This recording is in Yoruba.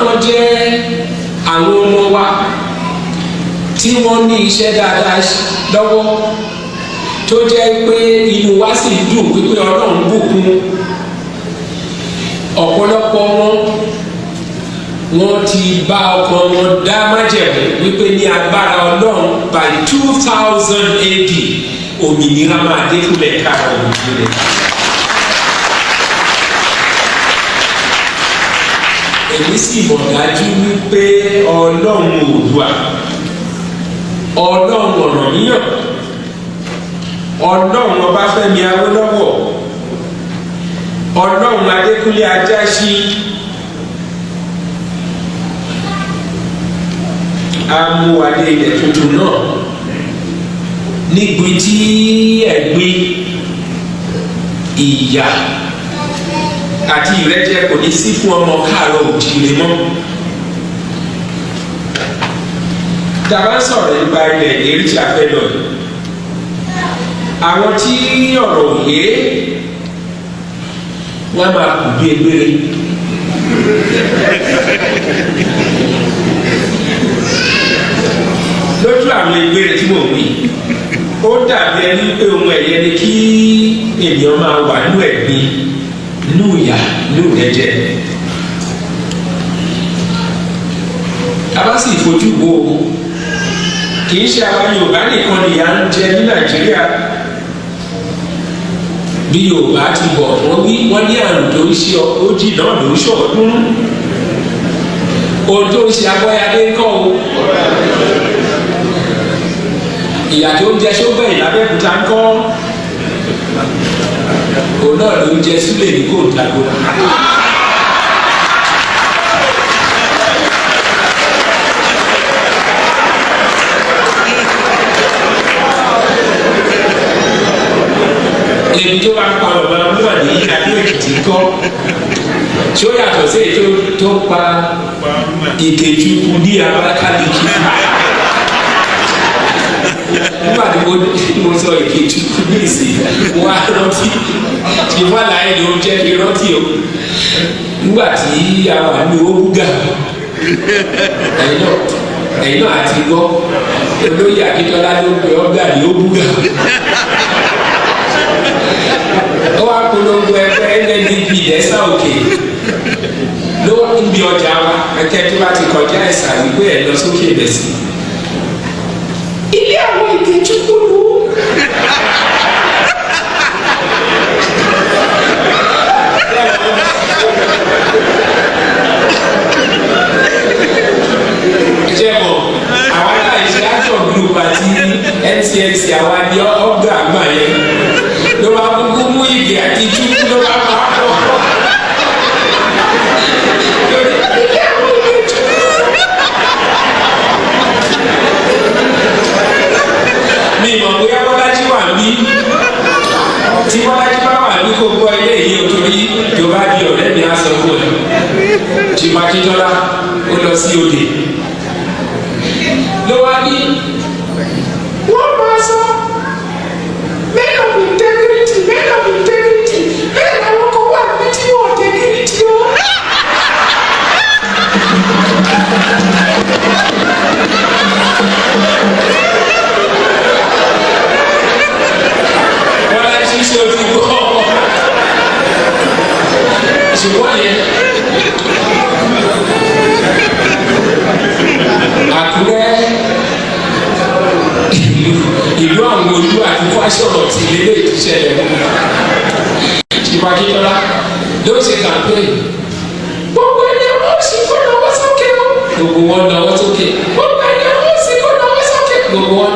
kan jẹ́ àwọn ọmọ wa tí wọ́n ní iṣẹ́ dáadáa lọ́wọ́ tó jẹ́ pé inú wa sì dùn pípé Ọlọ́run bùkún ọ̀pọ̀lọpọ̀ wọn ti bá ọkàn wọn dá májẹ̀mú wípé ní agbára Ọlọ́run by 2000 AD òmìnira máa dé fúnlẹ̀ káàkiri òmìnira. èmi sì mọ̀ dájú wípé Ọlọ́run Oòduà, Ọlọ́run Ọ̀rànmíyàn, Ọlọ́run Ọbáfẹ́mi Awólọ́wọ̀, Ọlọ́run Adékúnlé Ajáṣin amúwadé ilẹ̀ tuntun náà nígbì tí ẹ̀gbin ìyà àti ìrẹ́jẹ kò ní sí fún ọmọ káàárọ̀ òjìire mọ́. tàbá sọ̀rọ̀ nípa ilẹ̀ ìlérí tí a fẹ́ lọ yìí, àwọn tí ọ̀rọ̀ òye wọ́n máa kù bí egbére. lójú àwọn egbére tí mò ń wí, ó dàbí ẹni pé ohun ẹ̀yẹ ni kí ènìyàn máa wà nínú ẹ̀gbin, nínú ìyà, nínú ìrẹ́jẹ. a bá sì fojú wo kì í ṣe àwa Yorùbá nìkan ni ìyà ń jẹ ní Nàìjíríà. bí Yorùbá ti bọ̀ wọ́n ní àrùn tó ń ṣe ojì náà ló ń ṣọ̀ọ́dún. ohun tó ń ṣe Abọ́yadé ń kọ́ o. ìyà tó ń jẹ Ṣógbẹ̀yìn l'Abẹ́òkúta ń kọ́. òun náà ló ń jẹ Súlè ní Kòńtàgó. èmi tó bá ń pa bàbá múwà ní Adó-Èkìtì kọ́ tí ó yàtọ̀ sí èyí tó pa Ìkejùkù ní Abakaliki. nígbà tí mo sọ Ìkejùkù ní ìsìn wá rántí tí wọ́n láyé ló ń jẹ́ kí rántí o. nígbà tí a wà ní Òbúgà ẹ̀yin náà àti gbọ́ olóyè Akíntọ́lá ló ń pè ọ́gà ní Òbúgà. ó wá polongo ẹgbẹ́ NNDP lẹ́sà òkè ló ń bí ọjà wa ẹ̀kẹ́ tó bá ti kọjá ẹ̀sà wípé ẹ̀ lọ sókè bẹ̀ sí. ilé àwọn Ìkejùkù lù ú. jẹ́bọ̀ àwa náà ṣe action group àti NCNC àwa ní ọgbà àgbà yẹn ló bá kúkú mú ìgè àti Ìkejùkù ló bá pa á pọ̀. mi mọ̀ bóyá Bọ́lájí wà ní tí Bọ́lájí bá wà ní kó gbọ́ ilé yìí o torí Yorùbá di ọ̀rẹ́ mi á sọ fún ẹ. tí Akíntọ́lá ó lọ sí òde ló wá ní wọ́n máa sọ men of integrity bẹ́ẹ̀ làwọn kan wà ní tí wọ́n integrity o. Bọ́lájí ṣe o ti gbọ́ ṣùgbọ́n yẹn Àkúrẹ́ ìlú àwọn olú àti fásọ̀rọ̀ tí ilé ìṣẹ̀lẹ̀ Akíntọ́lá ló ṣe campaign. gbogbo ẹni wọ́n sì kó lọ́wọ́ sókè o. gbogbo wọn lọ́wọ́ sókè. gbogbo ẹni wọ́n sì kó lọ́wọ́ sókè. gbogbo wọn